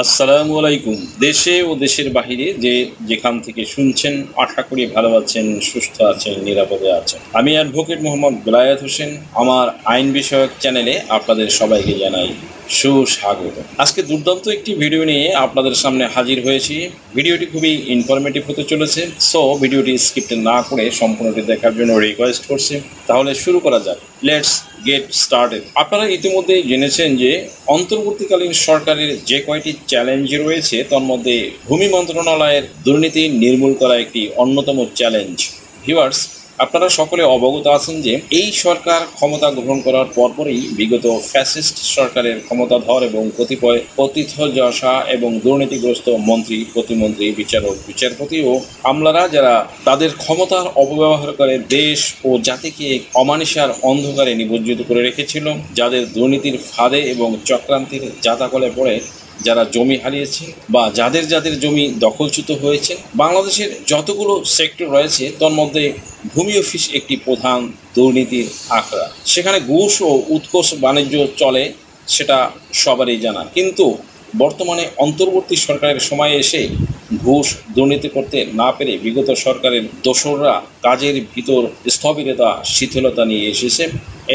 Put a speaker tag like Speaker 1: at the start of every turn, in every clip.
Speaker 1: আসসালামু আলাইকুম। দেশে ও দেশের বাহিরে যেখান থেকে শুনছেন, আশা করি ভালো আছেন, সুস্থ আছেন, নিরাপদে আছেন। আমি অ্যাডভোকেট মোহাম্মদ বেলায়েত হোসেন। আমার আইন বিষয়ক চ্যানেলে আপনাদের সবাইকে জানাই সুস্বাগত। আজকে দুর্দান্ত একটি ভিডিও নিয়ে আপনাদের সামনে হাজির হয়েছি। ভিডিওটি খুবই ইনফরমেটিভ হতে চলেছে, সো ভিডিওটি স্কিপ না করে সম্পূর্ণটি দেখার জন্য রিকোয়েস্ট করছি। তাহলে শুরু করা যাক। Let's get started. আপনারা ইতিমধ্যেই জেনেছেন যে অন্তর্বর্তীকালীন সরকারের যে কয়টি চ্যালেঞ্জ রয়েছে তার মধ্যে ভূমি মন্ত্রণালয়ের দুর্নীতি নির্মূল করা একটি অন্যতম চ্যালেঞ্জ। ভিউয়ার্স, আপনারা সকলে অবগত আছেন যে এই সরকার ক্ষমতা গ্রহণ করার পরপরই বিগত ফ্যাসিস্ট সরকারের ক্ষমতাধর এবং কতিপয় পতিতযশা এবং দুর্নীতিগ্রস্ত মন্ত্রী, প্রতিমন্ত্রী, বিচারক, বিচারপতি ও আমলারা যারা তাদের ক্ষমতার অপব্যবহার করে দেশ ও জাতিকে অমানিসার অন্ধকারে নিমজ্জিত করে রেখেছিল, যাদের দুর্নীতির ফাঁদে এবং চক্রান্তের জাতাকলে পড়ে যারা জমি হারিয়েছে বা যাদের জমি দখলচ্যুত হয়েছে। বাংলাদেশের যতগুলো সেক্টর রয়েছে তার মধ্যে ভূমি অফিস একটি প্রধান দুর্নীতির আখড়া। সেখানে ঘুষ ও উৎকোষ বাণিজ্য চলে, সেটা সবারই জানা। কিন্তু বর্তমানে অন্তর্বর্তী সরকারের সময়ে এসে ঘুষ দুর্নীতি করতে না পেরে বিগত সরকারের দোসররা কাজের ভিতর স্থবিরতা, শিথিলতা নিয়ে এসেছে।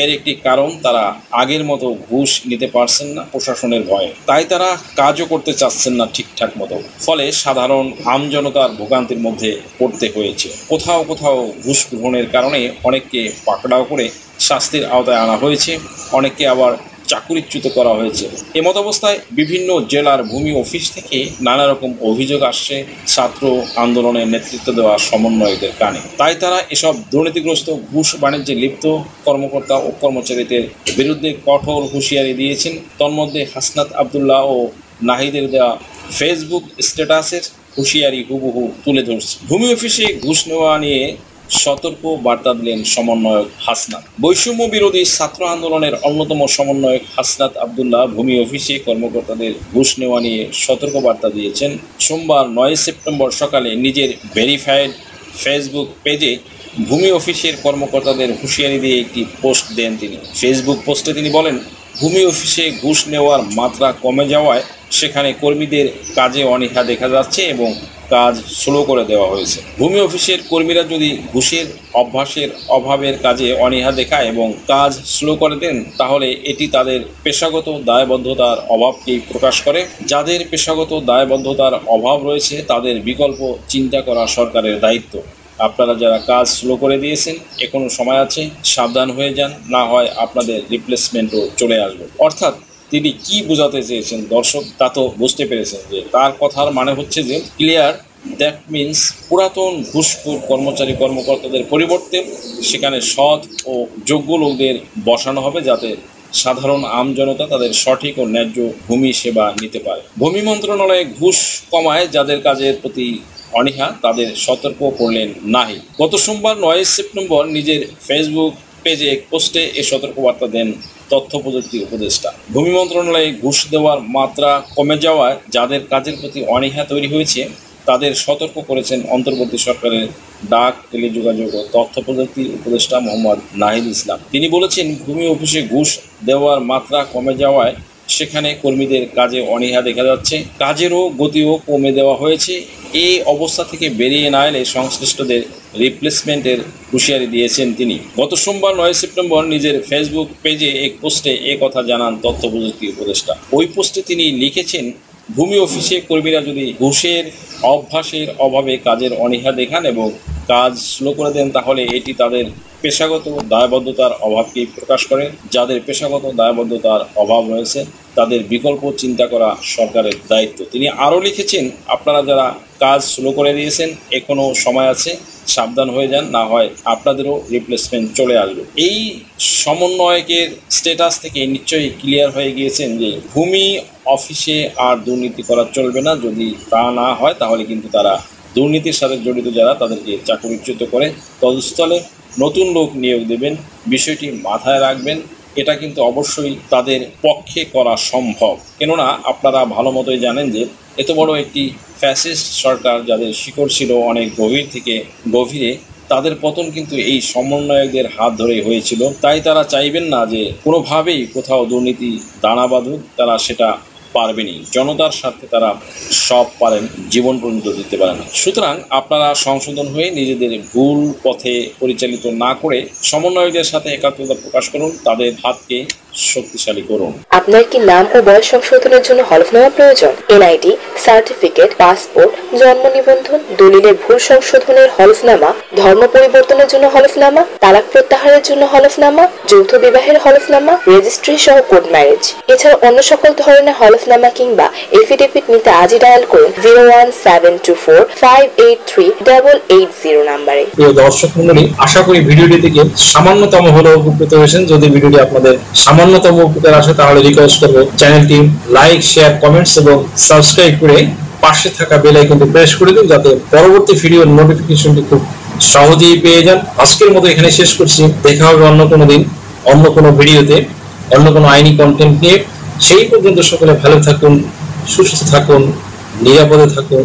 Speaker 1: এর একটি কারণ, তারা আগের মতো ঘুষ নিতে পারছেন না প্রশাসনের ভয়ে, তাই তারা কাজও করতে চাচ্ছেন না ঠিকঠাক মতো। ফলে সাধারণ আমজনতার ভোগান্তির মধ্যে পড়তে হয়েছে। কোথাও কোথাও ঘুষ গ্রহণের কারণে অনেককে পাকড়াও করে শাস্তির আওতায় আনা হয়েছে, অনেককে আবার চাকুরিচ্যুত করা হয়েছে। এমতাবস্থায় বিভিন্ন জেলার ভূমি অফিস থেকে নানা রকম অভিযোগ আসছে ছাত্র আন্দোলনের নেতৃত্ব দেওয়া সমন্বয়কদের কানে। তাই তারা এসব দুর্নীতিগ্রস্ত ঘুষ বাণিজ্যে লিপ্ত কর্মকর্তা ও কর্মচারীদের বিরুদ্ধে কঠোর হুঁশিয়ারি দিয়েছেন। তন্মধ্যে হাসনাত আবদুল্লাহ ও নাহিদের দেওয়া ফেসবুক স্ট্যাটাসের হুঁশিয়ারি হুবহু তুলে ধরছে। ভূমি অফিসে ঘুষ নেওয়া নিয়ে সতর্ক বার্তা দিলেন সমন্বয়ক হাসনাত। বৈষম্য বিরোধী ছাত্র আন্দোলনের অন্যতম সমন্বয়ক হাসনাত আবদুল্লাহ ভূমি অফিসে কর্মকর্তাদের ঘুষ নেওয়া নিয়ে সতর্ক বার্তা দিয়েছেন। সোমবার 9 সেপ্টেম্বর সকালে নিজের ভেরিফাইড ফেসবুক পেজে ভূমি অফিসের কর্মকর্তাদের হুঁশিয়ারি দিয়ে একটি পোস্ট দেন তিনি। ফেসবুক পোস্টে তিনি বলেন, ভূমি অফিসে ঘুষ নেওয়ার মাত্রা কমে যাওয়ায় সেখানে কর্মীদের কাজে অনীহা দেখা যাচ্ছে এবং কাজ স্লো করে দেওয়া হয়েছে। ভূমি অফিসের কর্মীরা যদি ঘুষের অভ্যাসের অভাবের কাজে অনীহা দেখায় এবং কাজ স্লো করে দেন, তাহলে এটি তাদের পেশাগত দায়বদ্ধতার অভাবকেই প্রকাশ করে। যাদের পেশাগত দায়বদ্ধতার অভাব রয়েছে তাদের বিকল্প চিন্তা করা সরকারের দায়িত্ব। আপনারা যারা কাজ স্লো করে দিয়েছেন, এখনো সময় আছে, সাবধান হয়ে যান, না হয় আপনাদের রিপ্লেসমেন্টও চলে আসবে। অর্থাৎ তিনি কি বোঝাতে চেয়েছেন দর্শক তা তো বুঝতে পেরেছেন যে তার কথার মানে হচ্ছে যে ক্লিয়ার, দ্যাট মিনস পুরাতন ঘুষখোর কর্মচারী-কর্মকর্তাদের পরিবর্তে সেখানে সৎ ও যোগ্য লোকদের বসানো হবে, যাতে সাধারণ আমজনতা তাদের সঠিক ও ন্যায্য ভূমি সেবা নিতে পারে। ভূমি মন্ত্রণালয়ে ঘুষ কমায় যাদের কাজের প্রতি অনীহা, তাদের সতর্ক করলেন নাহিদ। গত সোমবার 9 সেপ্টেম্বর নিজের ফেসবুক পেজে এক পোস্টে এ সতর্কবার্তা দেন তথ্য প্রযুক্তি উপদেষ্টা। ভূমি মন্ত্রণালয়ে ঘুষ দেওয়ার মাত্রা কমে যাওয়ায় যাদের কাজের প্রতি অনীহা তৈরি হয়েছে তাদের সতর্ক করেছেন অন্তর্বর্তী সরকারের ডাক, টেলিযোগাযোগ ও তথ্য প্রযুক্তি উপদেষ্টা মোহাম্মদ নাহিদ ইসলাম। তিনি বলেছেন, ভূমি অফিসে ঘুষ দেওয়ার মাত্রা কমে যাওয়ায় সেখানে কর্মীদের কাজে অনীহা দেখা যাচ্ছে, কাজেরও গতিও কমে দেওয়া হয়েছে। এই অবস্থা থেকে বেরিয়ে না এলে সংশ্লিষ্টদের রিপ্লেসমেন্টের হুঁশিয়ারি দিয়েছেন তিনি। গত সোমবার 9 সেপ্টেম্বর নিজের ফেসবুক পেজে এক পোস্টে এ কথা জানান তথ্য প্রযুক্তি উপদেষ্টা। ওই পোস্টে তিনি লিখেছেন, ভূমি অফিসে কর্মীরা যদি ঘুষের অভ্যাসের অভাবে কাজের অনীহা দেখান এবং কাজ স্লো করে দেন, তাহলে এটি তাদের পেশাগত দায়বদ্ধতার অভাবকেই প্রকাশ করে। যাদের পেশাগত দায়বদ্ধতার অভাব রয়েছে তাদের বিকল্প চিন্তা করা সরকারের দায়িত্ব। তিনি আরও লিখেছেন, আপনারা যারা কাজ স্লো করে দিয়েছেন, এখনও সময় আছে, সাবধান হয়ে যান, না হয় আপনাদেরও রিপ্লেসমেন্ট চলে আসবে। এই সমন্বয়কের স্ট্যাটাস থেকে নিশ্চয়ই ক্লিয়ার হয়ে গিয়েছেন যে ভূমি অফিসে আর দুর্নীতি করা চলবে না। যদি তা না হয় তাহলে কিন্তু তারা দুর্নীতির সাথে জড়িত যারা তাদেরকে চাকরিচ্যুত করে তদস্থলে নতুন লোক নিয়োগ দেবেন। বিষয়টি মাথায় রাখবেন, এটা কিন্তু অবশ্যই তাদের পক্ষে করা সম্ভব। কেননা আপনারা ভালো মতোই জানেন যে এত বড় একটি ফ্যাসিস্ট সরকার, যাদের শিকড় ছিল অনেক গভীর থেকে গভীরে, তাদের পতন কিন্তু এই সমন্বয়কদের হাত ধরেই হয়েছিল। তাই তারা চাইবেন না যে কোনোভাবেই কোথাও দুর্নীতি দানা বাঁধুক, তারা সেটা পারবেনই। জনতার স্বার্থে তারা সব পারেন, জীবন পর্যন্ত দিতে পারেন। সুতরাং আপনারা সংশোধন হয়ে নিজেদের ভুল পথে পরিচালিত না করে সমন্বয়কদের সাথে একাত্মতা প্রকাশ করুন, তাদের হাতকে শক্তিশালী করুন।
Speaker 2: আপনার কি নাম ও বয়স সংশোধনের জন্য হলফনামা প্রয়োজন? এনআইডি, সার্টিফিকেট, পাসপোর্ট, জন্ম নিবন্ধন, দলিলের ভুল সংশোধনের হলফনামা, ধর্ম পরিবর্তনের জন্য হলফনামা, তালাক প্রত্যাহারের জন্য হলফনামা, যৌথ বিবাহের হলফনামা, রেজিস্ট্রি সহ কোর্ট ম্যারেজ। এছাড়া অন্য সকল ধরনের হলফনামা কিংবা এফিডেভিট নিতে আজই ডায়াল করুন 01724583880 নাম্বারে।
Speaker 3: প্রিয় দর্শক মণ্ডলী, আশা করি ভিডিওটি থেকে সামান্যতম হলেও উপকৃত হয়েছেন। যদি ভিডিওটি আপনাদের সামান্যতম উপকার আসে তাহলে রিকোয়েস্ট করবো চ্যানেলটি লাইক, শেয়ার, কমেন্টস এবং সাবস্ক্রাইব করে পাশে থাকা বেল আইকনটি প্রেস করে দিন, যাতে পরবর্তী ভিডিওর নোটিফিকেশনটি খুব সহজেই পেয়ে যান। আজকের মতো এখানে শেষ করছি। দেখা হবে অন্য কোনো দিন, অন্য কোনো ভিডিওতে, অন্য কোনো আইনি কন্টেন্ট নিয়ে। সেই পর্যন্ত সকলে ভালো থাকুন, সুস্থ থাকুন, নিরাপদে থাকুন।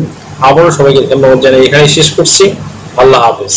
Speaker 3: আবারও সবাইকে ধন্যবাদ জানাই এখানে শেষ করছি। আল্লাহ হাফেজ।